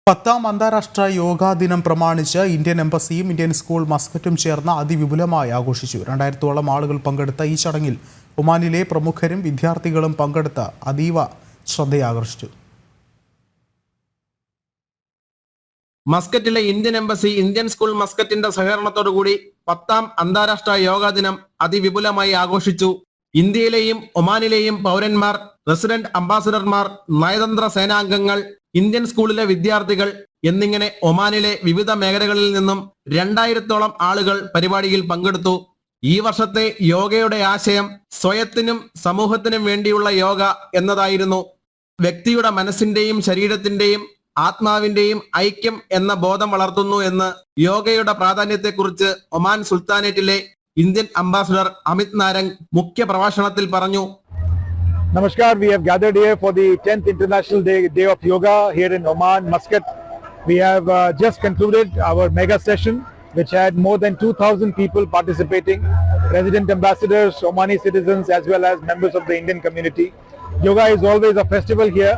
10ാം അന്താരാഷ്ട്ര യോഗാ ദിനം പ്രമാണിച്ച് ഇന്ത്യൻ എംബസിയും ഇന്ത്യൻ സ്കൂൾ മസ്കറ്റും ചേർന്ന് അതിവിപുലമായി ആഘോഷിച്ചു. 2000-ഓളം ആളുകൾ പങ്കെടുത്ത ഈ ചടങ്ങിൽ ഒമാനിലെ പ്രമുഖരും വിദ്യാർത്ഥികളും പങ്കെടുത്ത് അതീവ ശ്രദ്ധയാകർഷിച്ചു. മസ്കറ്റിലെ ഇന്ത്യൻ എംബസി ഇന്ത്യൻ സ്കൂൾ മസ്കറ്റിന്റെ സഹകരണത്തോടുകൂടി 10ാം അന്താരാഷ്ട്ര യോഗാ ദിനം അതിവിപുലമായി ആഘോഷിച്ചു. ഇന്ത്യയിലെയും ഒമാനിലെയും പൗരന്മാർ, റെസിഡന്റ് അംബാസഡർമാർ, നയതന്ത്ര സേനാംഗങ്ങൾ, ഇന്ത്യൻ സ്കൂളിലെ വിദ്യാർത്ഥികൾ എന്നിങ്ങനെ ഒമാനിലെ വിവിധ മേഖലകളിൽ നിന്നും 2000-ഓളം ആളുകൾ പരിപാടിയിൽ പങ്കെടുത്തു. ഈ വർഷത്തെ യോഗയുടെ ആശയം സ്വയത്തിനും സമൂഹത്തിനും വേണ്ടിയുള്ള യോഗ എന്നതായിരുന്നു. വ്യക്തിയുടെ മനസ്സിന്റെയും ശരീരത്തിന്റെയും ആത്മാവിന്റെയും ഐക്യം എന്ന ബോധം വളർത്തുന്നു എന്ന് യോഗയുടെ പ്രാധാന്യത്തെക്കുറിച്ച് ഒമാൻ സുൽത്താനേറ്റിലെ ഇന്ത്യൻ അംബാസഡർ അമിത് നാരംഗ് മുഖ്യ പ്രഭാഷണത്തിൽ പറഞ്ഞു. Namaskar, we have gathered here for the 10th International Day of Yoga here in Oman, Muscat. We have just concluded our mega session which had more than 2,000 people participating, resident ambassadors, Omani citizens as well as members of the Indian community. Yoga is always a festival here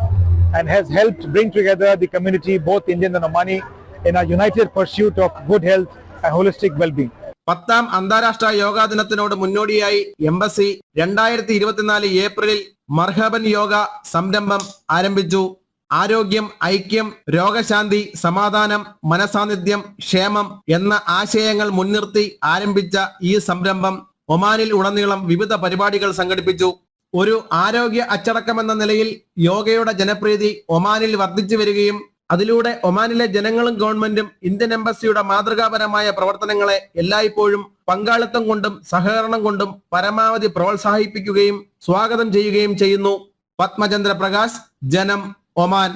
and has helped bring together the community, both Indian and Omani, in a united pursuit of good health and holistic well-being. 10ാം അന്താരാഷ്ട്ര യോഗാ ദിനത്തിനോട് മുന്നോടിയായി embassy 2024 ഏപ്രിലിൽ മർഹബൻ യോഗ സംരംഭം ആരംഭിച്ചു. ആരോഗ്യം, ഐക്യം, രോഗശാന്തി, സമാധാനം, മനസാന്നിധ്യം, ക്ഷേമം എന്ന ആശയങ്ങൾ മുൻനിർത്തി ആരംഭിച്ച ഈ സംരംഭം ഒമാനിൽ ഉടനീളം വിവിധ പരിപാടികൾ സംഘടിപ്പിച്ചു. ഒരു ആരോഗ്യ അച്ചടക്കമെന്ന നിലയിൽ യോഗയുടെ ജനപ്രീതി ഒമാനിൽ വർദ്ധിച്ചു വരികയും അതിലൂടെ ഒമാനിലെ ജനങ്ങളും ഗവൺമെന്റും ഇന്ത്യൻ എംബസിയുടെ മാതൃകാപരമായ പ്രവർത്തനങ്ങളെ എല്ലായ്പ്പോഴും പങ്കാളിത്തം കൊണ്ടും സഹകരണം കൊണ്ടും പരമാവധി പ്രോത്സാഹിപ്പിക്കുകയും സ്വാഗതം ചെയ്യുകയും ചെയ്യുന്നു. പത്മചന്ദ്ര പ്രകാശ്, ജനം, ഒമാൻ.